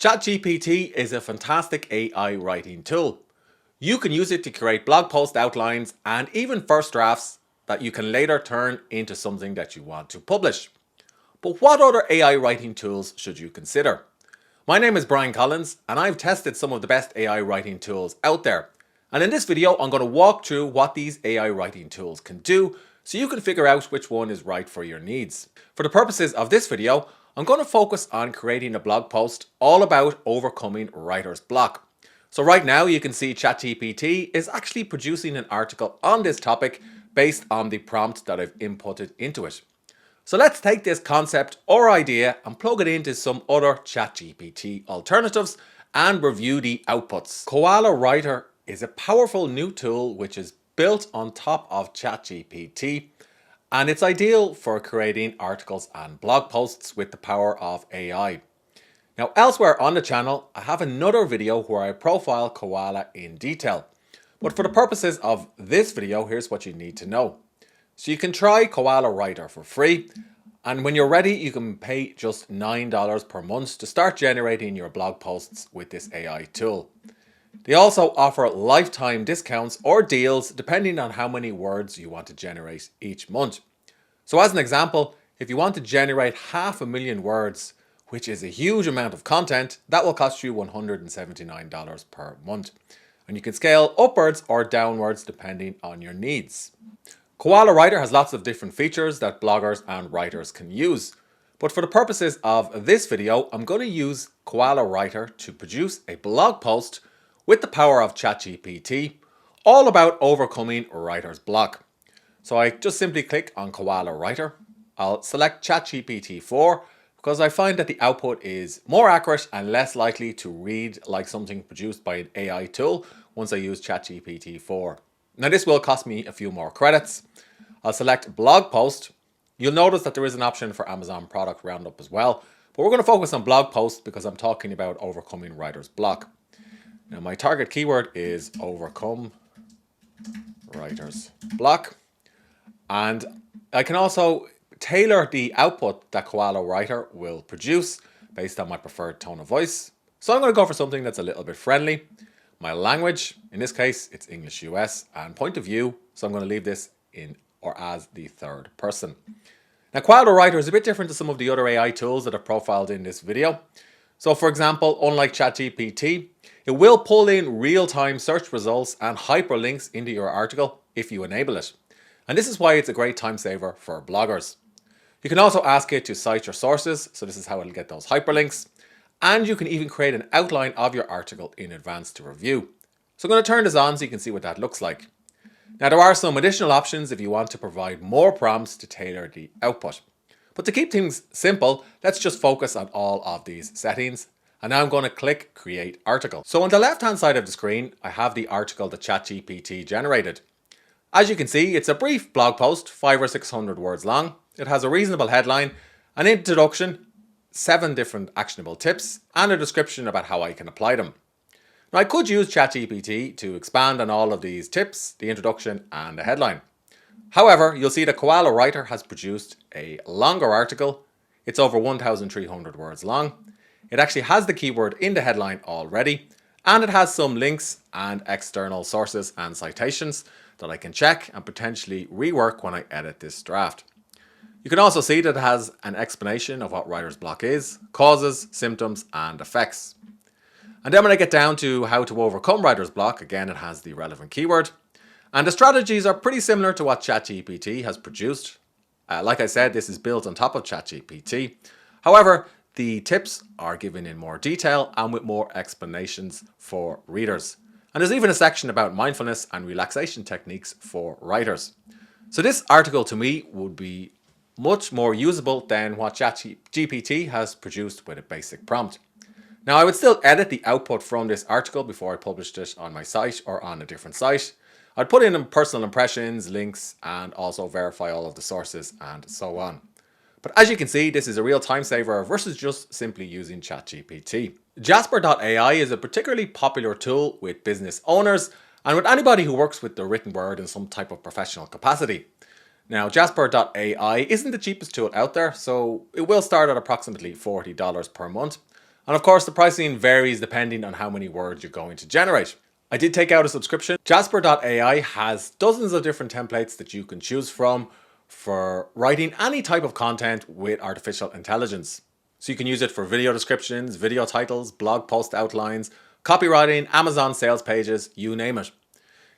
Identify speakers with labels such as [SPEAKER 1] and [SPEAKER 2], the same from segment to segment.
[SPEAKER 1] ChatGPT is a fantastic AI writing tool. You can use it to create blog post outlines and even first drafts that you can later turn into something that you want to publish. But what other AI writing tools should you consider? My name is Brian Collins and I've tested some of the best AI writing tools out there. And in this video, I'm going to walk through what these AI writing tools can do so you can figure out which one is right for your needs. For the purposes of this video, I'm going to focus on creating a blog post all about overcoming writer's block. So right now you can see ChatGPT is actually producing an article on this topic based on the prompt that I've inputted into it. So let's take this concept or idea and plug it into some other ChatGPT alternatives and review the outputs. Koala Writer is a powerful new tool which is built on top of ChatGPT, and it's ideal for creating articles and blog posts with the power of AI. Now elsewhere on the channel, I have another video where I profile Koala in detail. But for the purposes of this video, here's what you need to know. So you can try Koala Writer for free, and when you're ready, you can pay just $9 per month to start generating your blog posts with this AI tool. They also offer lifetime discounts or deals depending on how many words you want to generate each month. So as an example, if you want to generate 500,000 words, which is a huge amount of content, that will cost you $179 per month. And you can scale upwards or downwards depending on your needs. Koala Writer has lots of different features that bloggers and writers can use. But for the purposes of this video, I'm going to use Koala Writer to produce a blog post with the power of ChatGPT, all about overcoming writer's block. So I just simply click on Koala Writer. I'll select ChatGPT 4 because I find that the output is more accurate and less likely to read like something produced by an AI tool once I use ChatGPT 4. Now this will cost me a few more credits. I'll select blog post. You'll notice that there is an option for Amazon product roundup as well, but we're going to focus on blog post because I'm talking about overcoming writer's block. Now my target keyword is overcome writer's block, and I can also tailor the output that Koala Writer will produce based on my preferred tone of voice. So I'm going to go for something that's a little bit friendly. My language, in this case, it's English US, and point of view, so I'm going to leave this in or as the third person. Now Koala Writer is a bit different to some of the other AI tools that I've profiled in this video. So for example, unlike ChatGPT, it will pull in real-time search results and hyperlinks into your article if you enable it. And this is why it's a great time saver for bloggers. You can also ask it to cite your sources, so this is how it'll get those hyperlinks. And you can even create an outline of your article in advance to review. So I'm going to turn this on so you can see what that looks like. Now there are some additional options if you want to provide more prompts to tailor the output. But to keep things simple, let's just focus on all of these settings. And now I'm going to click Create Article. So on the left-hand side of the screen, I have the article that ChatGPT generated. As you can see, it's a brief blog post, 500 or 600 words long. It has a reasonable headline, an introduction, 7 different actionable tips, and a description about how I can apply them. Now I could use ChatGPT to expand on all of these tips, the introduction and the headline. However, you'll see that Koala Writer has produced a longer article. It's over 1,300 words long. It actually has the keyword in the headline already, and it has some links and external sources and citations that I can check and potentially rework when I edit this draft. You can also see that it has an explanation of what writer's block is, causes, symptoms, and effects. And then when I get down to how to overcome writer's block, again it has the relevant keyword. And the strategies are pretty similar to what ChatGPT has produced. Like I said, this is built on top of ChatGPT. However, the tips are given in more detail and with more explanations for readers. And there's even a section about mindfulness and relaxation techniques for writers. So this article to me would be much more usable than what ChatGPT has produced with a basic prompt. Now I would still edit the output from this article before I published it on my site or on a different site. I'd put in personal impressions, links, and also verify all of the sources and so on. But as you can see, this is a real time saver versus just simply using ChatGPT. Jasper.ai is a particularly popular tool with business owners and with anybody who works with the written word in some type of professional capacity. Now, Jasper.ai isn't the cheapest tool out there, so it will start at approximately $40 per month. And of course, the pricing varies depending on how many words you're going to generate. I did take out a subscription. Jasper.ai has dozens of different templates that you can choose from for writing any type of content with artificial intelligence. So you can use it for video descriptions, video titles, blog post outlines, copywriting, Amazon sales pages, you name it.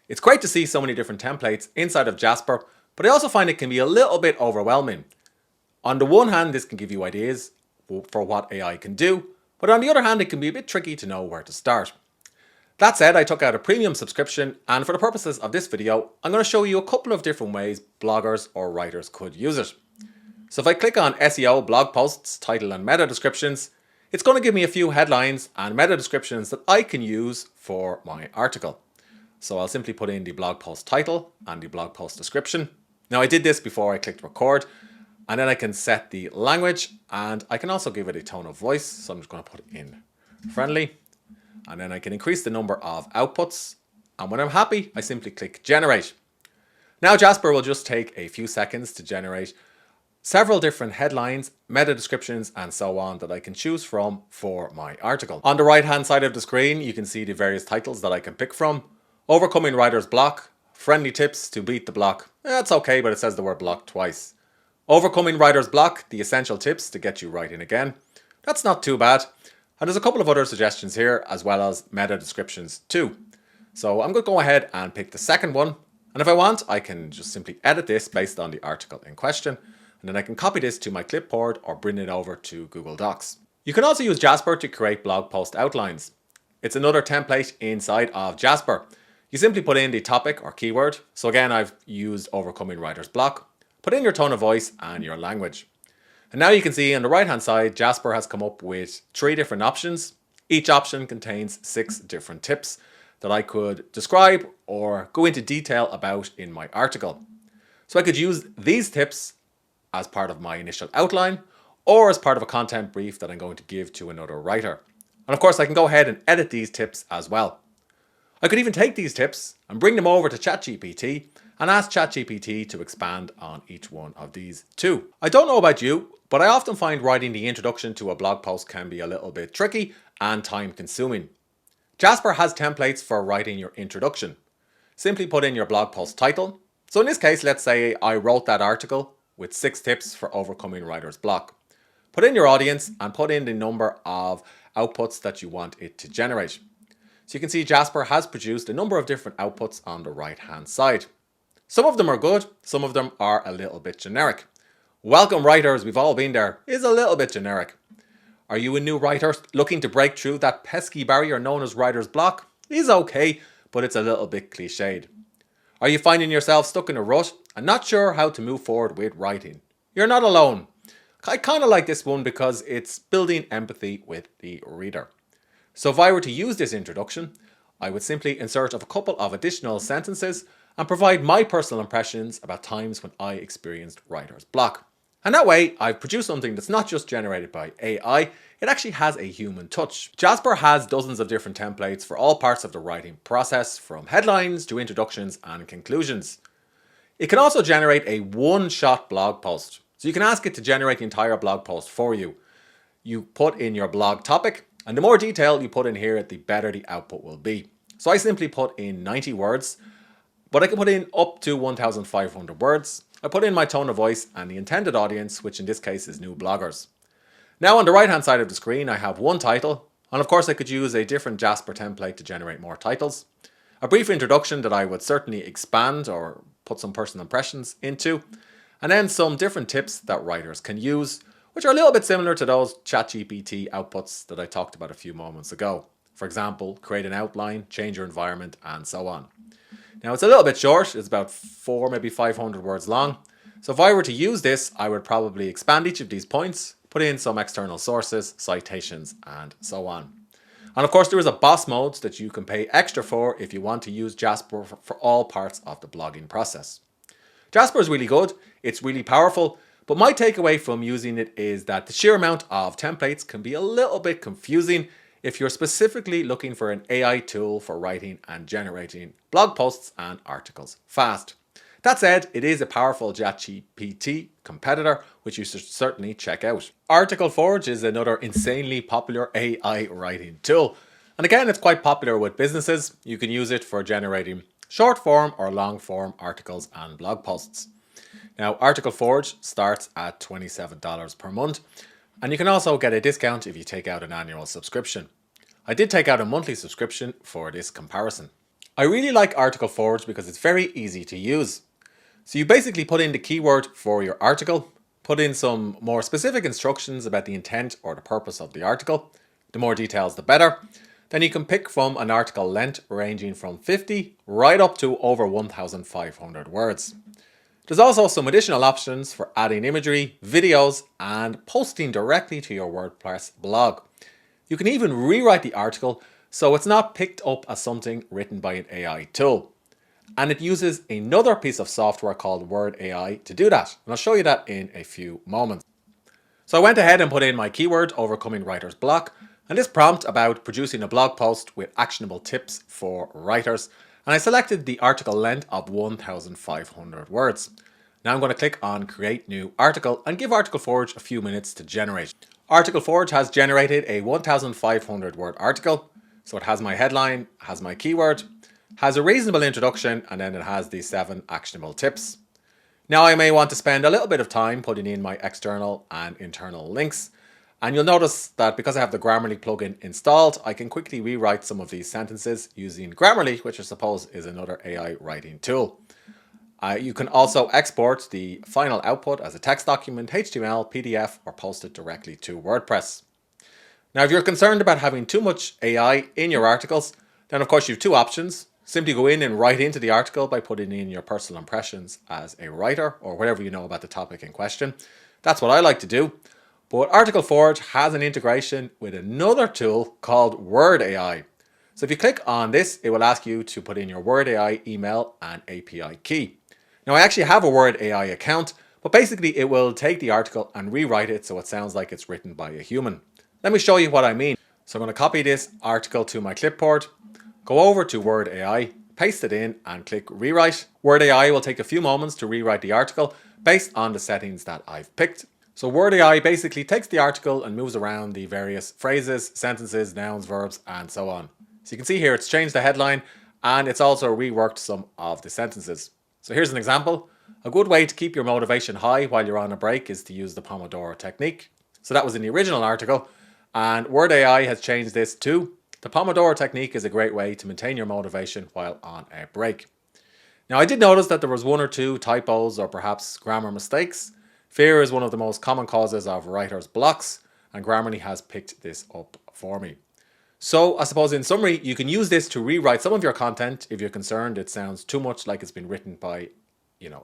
[SPEAKER 1] It's great to see so many different templates inside of Jasper, but I also find it can be a little bit overwhelming. On the one hand, this can give you ideas for what AI can do, but on the other hand, it can be a bit tricky to know where to start. That said, I took out a premium subscription, and for the purposes of this video, I'm going to show you a couple of different ways bloggers or writers could use it. So if I click on SEO, blog posts, title and meta descriptions, it's going to give me a few headlines and meta descriptions that I can use for my article. So I'll simply put in the blog post title and the blog post description. Now I did this before I clicked record, and then I can set the language, and I can also give it a tone of voice. So I'm just going to put it in friendly. And then I can increase the number of outputs. And when I'm happy, I simply click generate. Now Jasper will just take a few seconds to generate several different headlines, meta descriptions, and so on that I can choose from for my article. On the right hand side of the screen, you can see the various titles that I can pick from. Overcoming writer's block, friendly tips to beat the block. That's okay, but it says the word block twice. Overcoming writer's block, the essential tips to get you writing again. That's not too bad. And there's a couple of other suggestions here, as well as meta descriptions too. So I'm going to go ahead and pick the second one. And if I want, I can just simply edit this based on the article in question. And then I can copy this to my clipboard or bring it over to Google Docs. You can also use Jasper to create blog post outlines. It's another template inside of Jasper. You simply put in the topic or keyword. So again, I've used overcoming writer's block. Put in your tone of voice and your language. And now you can see on the right hand side, Jasper has come up with 3 different options. Each option contains 6 different tips that I could describe or go into detail about in my article. So I could use these tips as part of my initial outline or as part of a content brief that I'm going to give to another writer. And of course, I can go ahead and edit these tips as well. I could even take these tips and bring them over to ChatGPT and ask ChatGPT to expand on each one of these too. I don't know about you, but I often find writing the introduction to a blog post can be a little bit tricky and time consuming. Jasper has templates for writing your introduction. Simply put in your blog post title. So in this case, let's say I wrote that article with 6 tips for overcoming writer's block. Put in your audience and put in the number of outputs that you want it to generate. So you can see Jasper has produced a number of different outputs on the right hand side. Some of them are good, some of them are a little bit generic. Welcome writers, we've all been there, is a little bit generic. Are you a new writer looking to break through that pesky barrier known as writer's block? Is okay, but it's a little bit cliched. Are you finding yourself stuck in a rut and not sure how to move forward with writing? You're not alone. I kind of like this one because it's building empathy with the reader. So if I were to use this introduction, I would simply insert a couple of additional sentences and provide my personal impressions about times when I experienced writer's block. And that way, I've produced something that's not just generated by AI, it actually has a human touch. Jasper has dozens of different templates for all parts of the writing process, from headlines to introductions and conclusions. It can also generate a one-shot blog post. So you can ask it to generate the entire blog post for you. You put in your blog topic, and the more detail you put in here, the better the output will be. So I simply put in 90 words, but I can put in up to 1,500 words. I put in my tone of voice and the intended audience, which in this case is new bloggers. Now on the right hand side of the screen, I have one title, and of course I could use a different Jasper template to generate more titles. A brief introduction that I would certainly expand or put some personal impressions into, and then some different tips that writers can use, which are a little bit similar to those ChatGPT outputs that I talked about a few moments ago. For example, create an outline, change your environment, and so on. Now it's a little bit short, it's about 4, maybe 500 words long. So if I were to use this, I would probably expand each of these points, put in some external sources, citations, and so on. And of course there is a boss mode that you can pay extra for if you want to use Jasper for all parts of the blogging process. Jasper is really good, it's really powerful, but my takeaway from using it is that the sheer amount of templates can be a little bit confusing if you're specifically looking for an AI tool for writing and generating blog posts and articles fast. That said, it is a powerful ChatGPT competitor, which you should certainly check out. Article Forge is another insanely popular AI writing tool. And again, it's quite popular with businesses. You can use it for generating short form or long form articles and blog posts. Now, Article Forge starts at $27 per month, and you can also get a discount if you take out an annual subscription. I did take out a monthly subscription for this comparison. I really like Article Forge because it's very easy to use. So you basically put in the keyword for your article, put in some more specific instructions about the intent or the purpose of the article. The more details, the better. Then you can pick from an article length ranging from 50 right up to over 1,500 words. There's also some additional options for adding imagery, videos, and posting directly to your WordPress blog. You can even rewrite the article so it's not picked up as something written by an AI tool. And it uses another piece of software called Word AI to do that. And I'll show you that in a few moments. So I went ahead and put in my keyword, overcoming writer's block, and this prompt about producing a blog post with actionable tips for writers. And I selected the article length of 1,500 words. Now I'm going to click on Create New Article and give Article Forge a few minutes to generate. Article Forge has generated a 1,500 word article. So it has my headline, has my keyword, has a reasonable introduction, and then it has the 7 actionable tips. Now I may want to spend a little bit of time putting in my external and internal links. And you'll notice that because I have the Grammarly plugin installed, I can quickly rewrite some of these sentences using Grammarly, which I suppose is another AI writing tool. You can also export the final output as a text document, HTML, PDF, or post it directly to WordPress. Now, if you're concerned about having too much AI in your articles, then of course you have 2 options. Simply go in and write into the article by putting in your personal impressions as a writer or whatever you know about the topic in question. That's what I like to do. But Article Forge has an integration with another tool called Word AI. So if you click on this, it will ask you to put in your Word AI email and API key. Now I actually have a Word AI account, but basically it will take the article and rewrite it so it sounds like it's written by a human. Let me show you what I mean. So I'm going to copy this article to my clipboard, go over to Word AI, paste it in and click Rewrite. Word AI will take a few moments to rewrite the article based on the settings that I've picked. So Word AI basically takes the article and moves around the various phrases, sentences, nouns, verbs, and so on. So you can see here it's changed the headline and it's also reworked some of the sentences. So here's an example. A good way to keep your motivation high while you're on a break is to use the Pomodoro technique. So that was in the original article, and Word AI has changed this to: the Pomodoro technique is a great way to maintain your motivation while on a break. Now I did notice that there was 1 or 2 typos or perhaps grammar mistakes. Fear is one of the most common causes of writer's blocks, and Grammarly has picked this up for me. So I suppose in summary, you can use this to rewrite some of your content if you're concerned it sounds too much like it's been written by,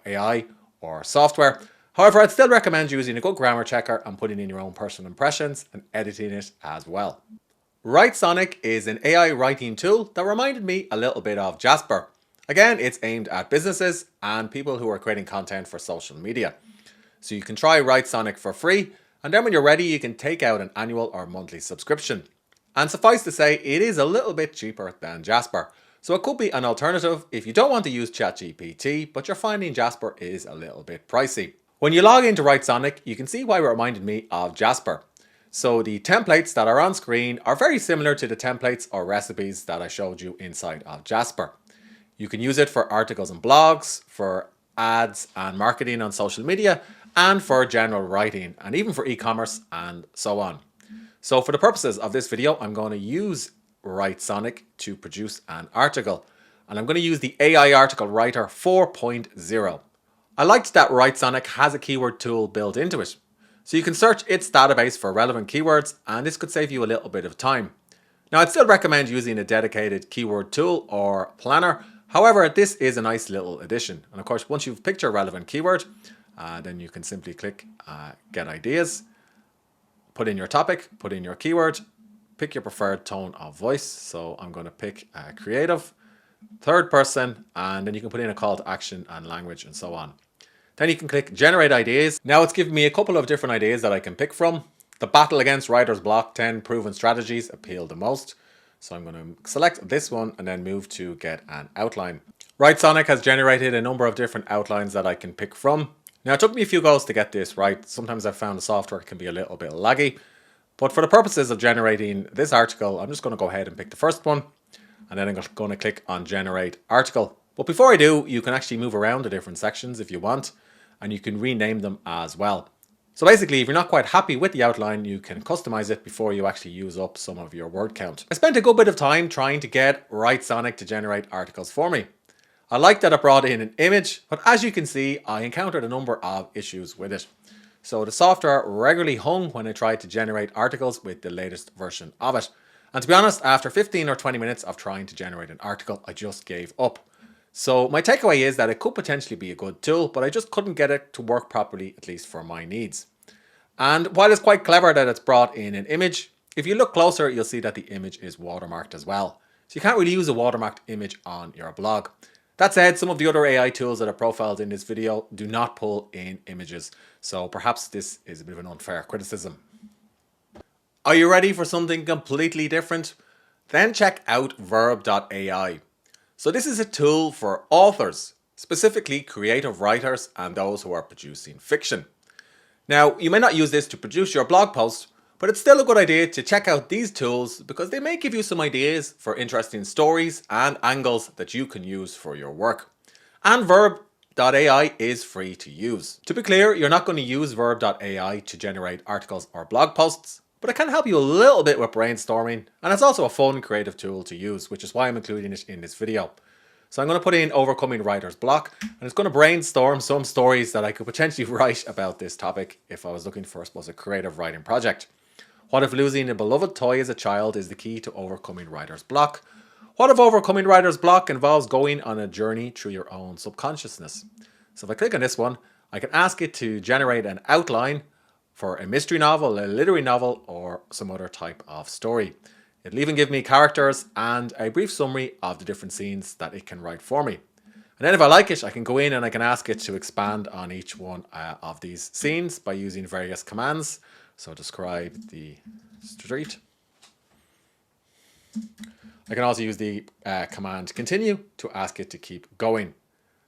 [SPEAKER 1] AI or software. However, I'd still recommend using a good grammar checker and putting in your own personal impressions and editing it as well. WriteSonic is an AI writing tool that reminded me a little bit of Jasper. Again, it's aimed at businesses and people who are creating content for social media. So you can try WriteSonic for free, and then when you're ready, you can take out an annual or monthly subscription. And suffice to say, it is a little bit cheaper than Jasper. So it could be an alternative if you don't want to use ChatGPT, but you're finding Jasper is a little bit pricey. When you log into WriteSonic, you can see why it reminded me of Jasper. So the templates that are on screen are very similar to the templates or recipes that I showed you inside of Jasper. You can use it for articles and blogs, for ads and marketing on social media, and for general writing, and even for e-commerce and so on. So for the purposes of this video, I'm going to use WriteSonic to produce an article, and I'm going to use the AI Article Writer 4.0. I liked that WriteSonic has a keyword tool built into it, so you can search its database for relevant keywords, and this could save you a little bit of time. Now I'd still recommend using a dedicated keyword tool or planner. However, this is a nice little addition, and of course once you've picked your relevant keyword, then you can simply click Get Ideas, put in your topic, put in your keyword, pick your preferred tone of voice. So I'm going to pick creative, third person, and then you can put in a call to action and language and so on. Then you can click Generate Ideas. Now it's giving me a couple of different ideas that I can pick from. The battle against writer's block, 10 proven strategies appeal the most. So I'm going to select this one and then move to get an outline. Writesonic has generated a number of different outlines that I can pick from. Now, it took me a few goes to get this right. Sometimes I've found the software can be a little bit laggy. But for the purposes of generating this article, I'm just going to go ahead and pick the first one. And then I'm going to click on Generate Article. But before I do, you can actually move around the different sections if you want. And you can rename them as well. So basically, if you're not quite happy with the outline, you can customize it before you actually use up some of your word count. I spent a good bit of time trying to get Writesonic to generate articles for me. I like that it brought in an image, but as you can see, I encountered a number of issues with it. So the software regularly hung when I tried to generate articles with the latest version of it. And to be honest, after 15 or 20 minutes of trying to generate an article, I just gave up. So my takeaway is that it could potentially be a good tool, but I just couldn't get it to work properly, at least for my needs. And while it's quite clever that it's brought in an image, if you look closer, you'll see that the image is watermarked as well. So you can't really use a watermarked image on your blog. That said, some of the other AI tools that are profiled in this video do not pull in images. So perhaps this is a bit of an unfair criticism. Are you ready for something completely different? Then check out Verb.ai. So this is a tool for authors, specifically creative writers and those who are producing fiction. Now, you may not use this to produce your blog post, but it's still a good idea to check out these tools because they may give you some ideas for interesting stories and angles that you can use for your work. And Verb.ai is free to use. To be clear, you're not going to use Verb.ai to generate articles or blog posts, but it can help you a little bit with brainstorming, and it's also a fun creative tool to use, which is why I'm including it in this video. So I'm going to put in overcoming writer's block, and it's going to brainstorm some stories that I could potentially write about this topic if I was looking for, I suppose, a creative writing project. What if losing a beloved toy as a child is the key to overcoming writer's block? What if overcoming writer's block involves going on a journey through your own subconsciousness? So if I click on this one, I can ask it to generate an outline for a mystery novel, a literary novel, or some other type of story. It'll even give me characters and a brief summary of the different scenes that it can write for me. And then if I like it, I can go in and I can ask it to expand on each one of these scenes by using various commands. So describe the street. I can also use the command continue to ask it to keep going.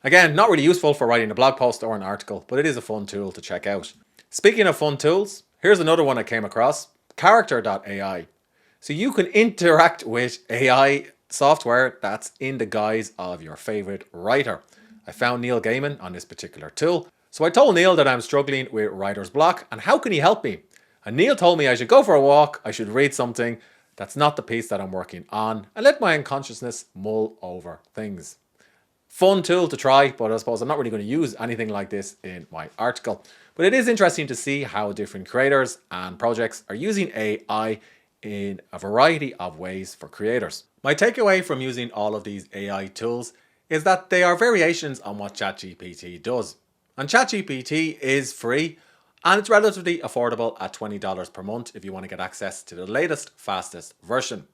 [SPEAKER 1] Again, not really useful for writing a blog post or an article, but it is a fun tool to check out. Speaking of fun tools, here's another one I came across, Character.ai. So you can interact with AI software that's in the guise of your favorite writer. I found Neil Gaiman on this particular tool. So I told Neil that I'm struggling with writer's block and how can he help me? And Neil told me I should go for a walk, I should read something that's not the piece that I'm working on and let my unconsciousness mull over things. Fun tool to try, but I suppose I'm not really going to use anything like this in my article. But it is interesting to see how different creators and projects are using AI in a variety of ways for creators. My takeaway from using all of these AI tools is that they are variations on what ChatGPT does. And ChatGPT is free and it's relatively affordable at $20 per month if you want to get access to the latest, fastest version.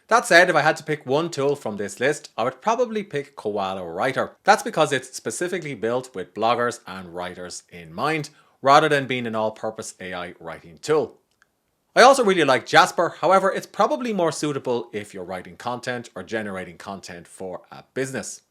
[SPEAKER 1] That said, if I had to pick one tool from this list, I would probably pick Koala Writer. That's because it's specifically built with bloggers and writers in mind, rather than being an all-purpose AI writing tool. I also really like Jasper, however, it's probably more suitable if you're writing content or generating content for a business.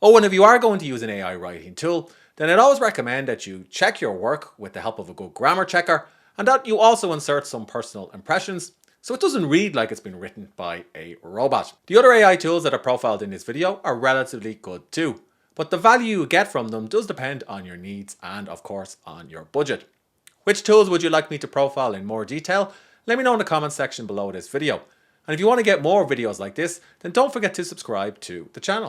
[SPEAKER 1] Oh, and if you are going to use an AI writing tool, then I'd always recommend that you check your work with the help of a good grammar checker, and that you also insert some personal impressions, so it doesn't read like it's been written by a robot. The other AI tools that are profiled in this video are relatively good too, but the value you get from them does depend on your needs and of course on your budget. Which tools would you like me to profile in more detail? Let me know in the comments section below this video. And if you want to get more videos like this, then don't forget to subscribe to the channel.